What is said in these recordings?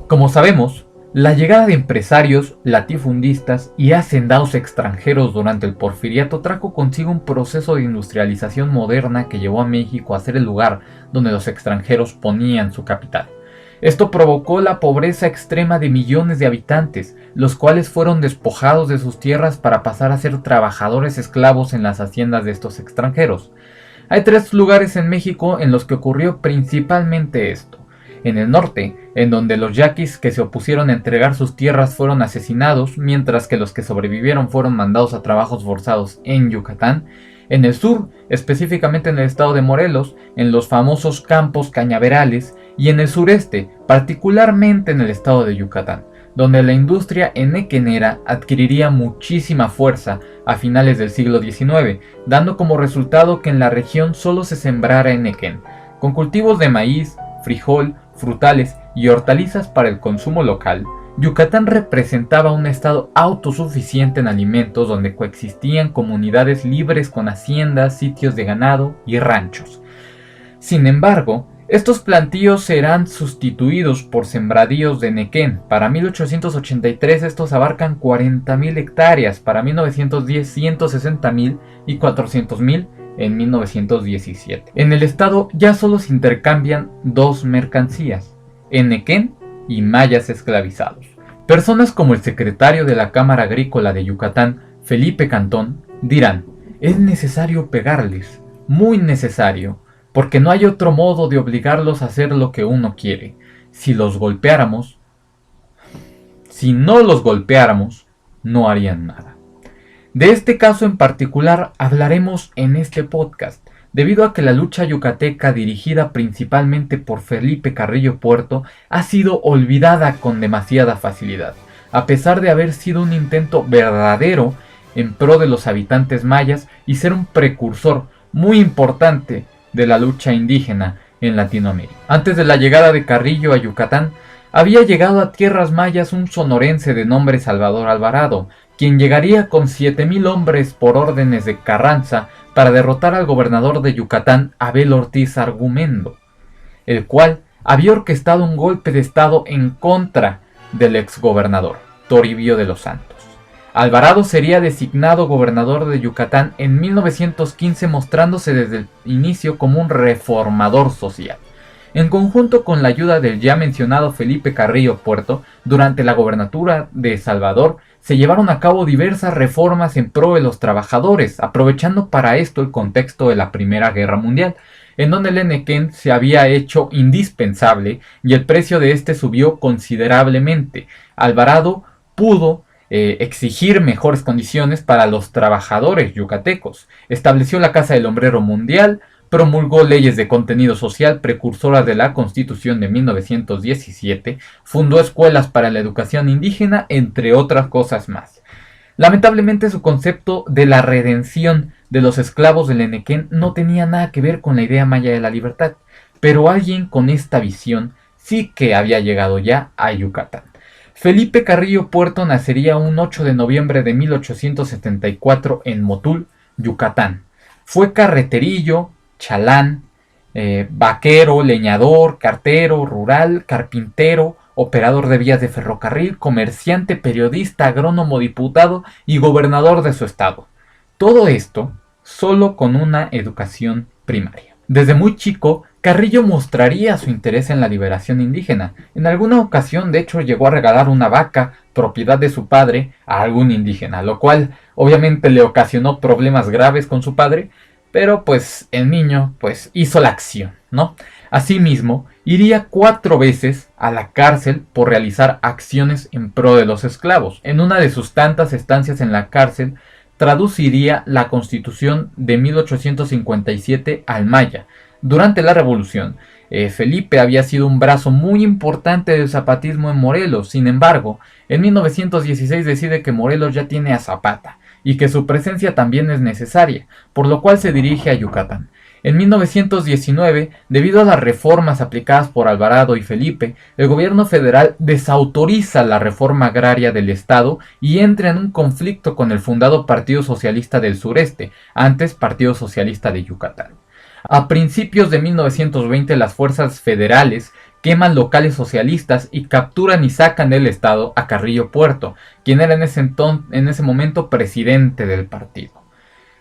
Como sabemos, la llegada de empresarios, latifundistas y hacendados extranjeros durante el Porfiriato trajo consigo un proceso de industrialización moderna que llevó a México a ser el lugar donde los extranjeros ponían su capital. Esto provocó la pobreza extrema de millones de habitantes, los cuales fueron despojados de sus tierras para pasar a ser trabajadores esclavos en las haciendas de estos extranjeros. Hay tres lugares en México en los que ocurrió principalmente esto. En el norte, en donde los yaquis que se opusieron a entregar sus tierras fueron asesinados, mientras que los que sobrevivieron fueron mandados a trabajos forzados en Yucatán. En el sur, específicamente en el estado de Morelos, en los famosos campos cañaverales, y en el sureste, particularmente en el estado de Yucatán, donde la industria henequenera adquiriría muchísima fuerza a finales del siglo XIX, dando como resultado que en la región solo se sembrara henequén, con cultivos de maíz, frijol, frutales y hortalizas para el consumo local. Yucatán representaba un estado autosuficiente en alimentos donde coexistían comunidades libres con haciendas, sitios de ganado y ranchos. Sin embargo, estos plantíos serán sustituidos por sembradíos de henequén. Para 1883 estos abarcan 40.000 hectáreas, para 1910 160.000 y 400.000 en 1917. En el estado ya solo se intercambian dos mercancías, henequén y mayas esclavizados. Personas como el secretario de la Cámara Agrícola de Yucatán, Felipe Cantón, dirán: es necesario pegarles, muy necesario, porque no hay otro modo de obligarlos a hacer lo que uno quiere. Si no los golpeáramos, no harían nada. De este caso en particular hablaremos en este podcast, debido a que la lucha yucateca dirigida principalmente por Felipe Carrillo Puerto ha sido olvidada con demasiada facilidad, a pesar de haber sido un intento verdadero en pro de los habitantes mayas y ser un precursor muy importante de la lucha indígena en Latinoamérica. Antes de la llegada de Carrillo a Yucatán, había llegado a tierras mayas un sonorense de nombre Salvador Alvarado, quien llegaría con 7.000 hombres por órdenes de Carranza para derrotar al gobernador de Yucatán, Abel Ortiz Argumedo, el cual había orquestado un golpe de estado en contra del exgobernador, Toribio de los Santos. Alvarado sería designado gobernador de Yucatán en 1915, mostrándose desde el inicio como un reformador social. En conjunto con la ayuda del ya mencionado Felipe Carrillo Puerto, durante la gobernatura de Salvador se llevaron a cabo diversas reformas en pro de los trabajadores, aprovechando para esto el contexto de la Primera Guerra Mundial, en donde el henequén se había hecho indispensable y el precio de este subió considerablemente. Alvarado pudo exigir mejores condiciones para los trabajadores yucatecos, estableció la Casa del Hombrero Mundial, promulgó leyes de contenido social precursoras de la Constitución de 1917, fundó escuelas para la educación indígena, entre otras cosas más. Lamentablemente su concepto de la redención de los esclavos del henequén no tenía nada que ver con la idea maya de la libertad, pero alguien con esta visión sí que había llegado ya a Yucatán. Felipe Carrillo Puerto nacería un 8 de noviembre de 1874 en Motul, Yucatán. Fue carreterillo, chalán, vaquero, leñador, cartero, rural, carpintero, operador de vías de ferrocarril, comerciante, periodista, agrónomo, diputado y gobernador de su estado. Todo esto solo con una educación primaria. Desde muy chico, Carrillo mostraría su interés en la liberación indígena. En alguna ocasión, de hecho, llegó a regalar una vaca, propiedad de su padre, a algún indígena, lo cual obviamente le ocasionó problemas graves con su padre, pero pues el niño hizo la acción, ¿no? Asimismo, iría 4 veces a la cárcel por realizar acciones en pro de los esclavos. En una de sus tantas estancias en la cárcel, traduciría la Constitución de 1857 al maya. Durante la Revolución, Felipe había sido un brazo muy importante del zapatismo en Morelos. Sin embargo, en 1916 decide que Morelos ya tiene a Zapata y que su presencia también es necesaria, por lo cual se dirige a Yucatán. En 1919, debido a las reformas aplicadas por Alvarado y Felipe, el gobierno federal desautoriza la reforma agraria del estado y entra en un conflicto con el fundado Partido Socialista del Sureste, antes Partido Socialista de Yucatán. A principios de 1920, las fuerzas federales queman locales socialistas y capturan y sacan del estado a Carrillo Puerto, quien era en ese momento presidente del partido.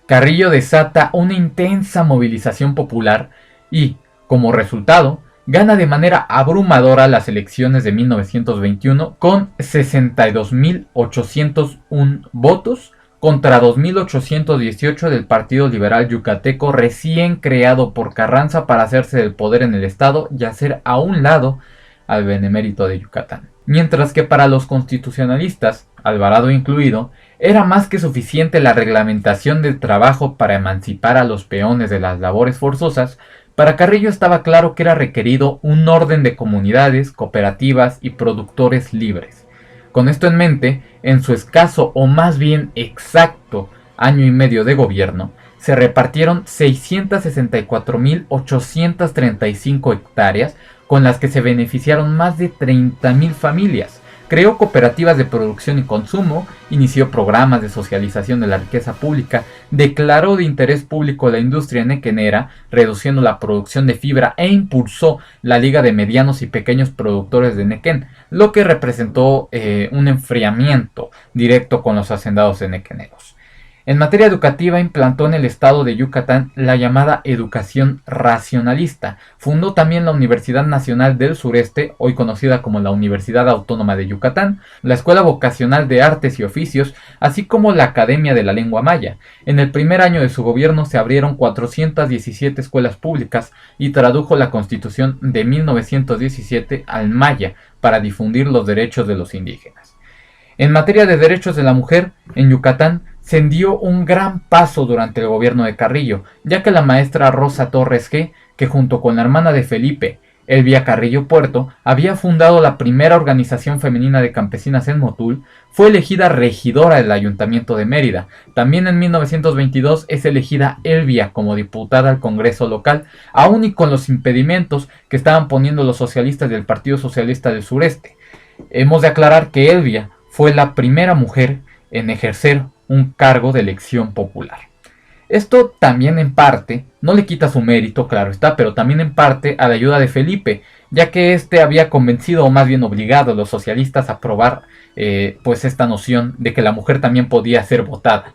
Carrillo desata una intensa movilización popular y, como resultado, gana de manera abrumadora las elecciones de 1921 con 62.801 votos contra 2.818 del Partido Liberal Yucateco recién creado por Carranza para hacerse del poder en el estado y hacer a un lado al benemérito de Yucatán. Mientras que para los constitucionalistas, Alvarado incluido, era más que suficiente la reglamentación del trabajo para emancipar a los peones de las labores forzosas, para Carrillo estaba claro que era requerido un orden de comunidades, cooperativas y productores libres. Con esto en mente, en su escaso o más bien exacto año y medio de gobierno, se repartieron 664.835 hectáreas con las que se beneficiaron más de 30.000 familias. Creó cooperativas de producción y consumo, inició programas de socialización de la riqueza pública, declaró de interés público la industria nequenera, reduciendo la producción de fibra e impulsó la Liga de Medianos y Pequeños Productores de Nequén, lo que representó un enfriamiento directo con los hacendados nequeneros. En materia educativa implantó en el estado de Yucatán la llamada educación racionalista. Fundó también la Universidad Nacional del Sureste, hoy conocida como la Universidad Autónoma de Yucatán, la Escuela Vocacional de Artes y Oficios, así como la Academia de la Lengua Maya. En el primer año de su gobierno se abrieron 417 escuelas públicas y tradujo la Constitución de 1917 al maya para difundir los derechos de los indígenas. En materia de derechos de la mujer, en Yucatán se dio un gran paso durante el gobierno de Carrillo, ya que la maestra Rosa Torres G., que junto con la hermana de Felipe, Elvia Carrillo Puerto, había fundado la primera organización femenina de campesinas en Motul, fue elegida regidora del Ayuntamiento de Mérida. También en 1922 es elegida Elvia como diputada al Congreso local, aun y con los impedimentos que estaban poniendo los socialistas del Partido Socialista del Sureste. Hemos de aclarar que Elvia fue la primera mujer en ejercer un cargo de elección popular. Esto también en parte, no le quita su mérito, claro está, pero también en parte a la ayuda de Felipe, ya que éste había convencido o más bien obligado a los socialistas a aprobar pues esta noción de que la mujer también podía ser votada.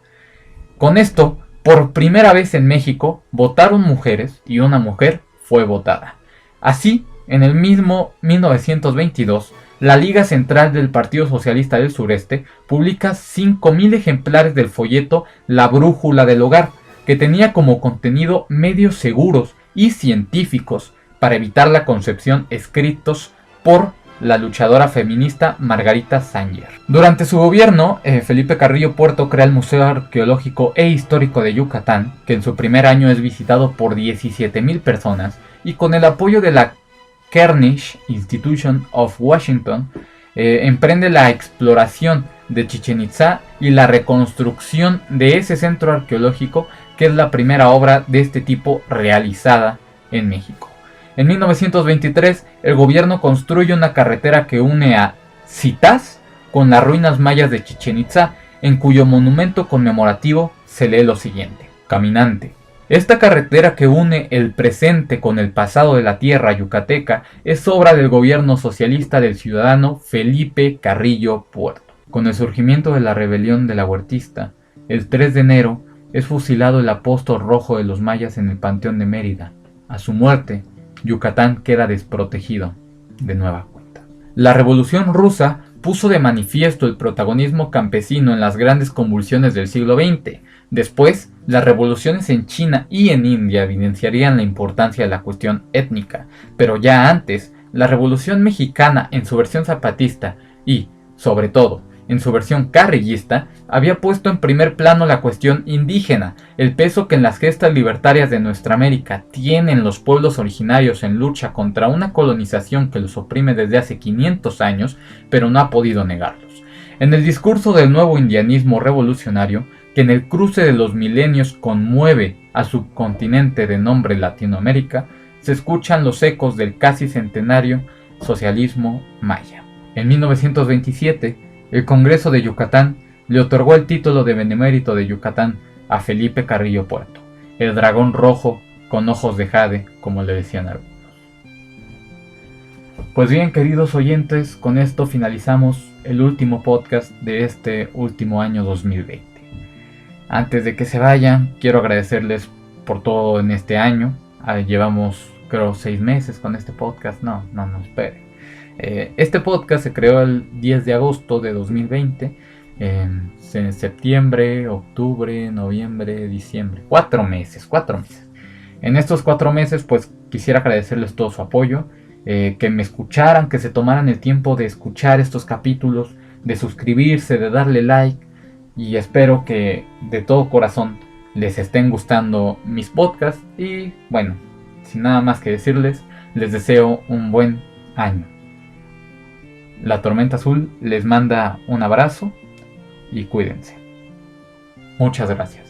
Con esto, por primera vez en México, votaron mujeres y una mujer fue votada. Así, en el mismo 1922, la Liga Central del Partido Socialista del Sureste publica 5.000 ejemplares del folleto La Brújula del Hogar, que tenía como contenido medios seguros y científicos para evitar la concepción, escritos por la luchadora feminista Margarita Sanger. Durante su gobierno, Felipe Carrillo Puerto crea el Museo Arqueológico e Histórico de Yucatán, que en su primer año es visitado por 17.000 personas, y con el apoyo de la Carnegie Institution of Washington, emprende la exploración de Chichén Itzá y la reconstrucción de ese centro arqueológico, que es la primera obra de este tipo realizada en México. En 1923, el gobierno construye una carretera que une a Zitas con las ruinas mayas de Chichén Itzá, en cuyo monumento conmemorativo se lee lo siguiente: caminante. Esta carretera que une el presente con el pasado de la tierra yucateca es obra del gobierno socialista del ciudadano Felipe Carrillo Puerto. Con el surgimiento de la rebelión de la Huertista, el 3 de enero es fusilado el apóstol rojo de los mayas en el Panteón de Mérida. A su muerte, Yucatán queda desprotegido de nueva cuenta. La Revolución Rusa puso de manifiesto el protagonismo campesino en las grandes convulsiones del siglo XX. Después, las revoluciones en China y en India evidenciarían la importancia de la cuestión étnica, pero ya antes, la Revolución Mexicana en su versión zapatista y, sobre todo, en su versión carrillista, había puesto en primer plano la cuestión indígena, el peso que en las gestas libertarias de nuestra América tienen los pueblos originarios en lucha contra una colonización que los oprime desde hace 500 años, pero no ha podido negarlos. En el discurso del nuevo indianismo revolucionario, que en el cruce de los milenios conmueve a su continente de nombre Latinoamérica, se escuchan los ecos del casi centenario socialismo maya. En 1927, el Congreso de Yucatán le otorgó el título de benemérito de Yucatán a Felipe Carrillo Puerto, el dragón rojo con ojos de jade, como le decían algunos. Pues bien, queridos oyentes, con esto finalizamos el último podcast de este último año 2020. Antes de que se vayan, quiero agradecerles por todo en este año. Llevamos, creo, 6 meses con este podcast. No, espere. Este podcast se creó el 10 de agosto de 2020. En septiembre, octubre, noviembre, diciembre. 4 meses. En estos 4 meses, pues quisiera agradecerles todo su apoyo. Que me escucharan, que se tomaran el tiempo de escuchar estos capítulos, de suscribirse, de darle like, y espero que de todo corazón les estén gustando mis podcasts. Y bueno, sin nada más que decirles, les deseo un buen año. La Tormenta Azul les manda un abrazo y cuídense. Muchas gracias.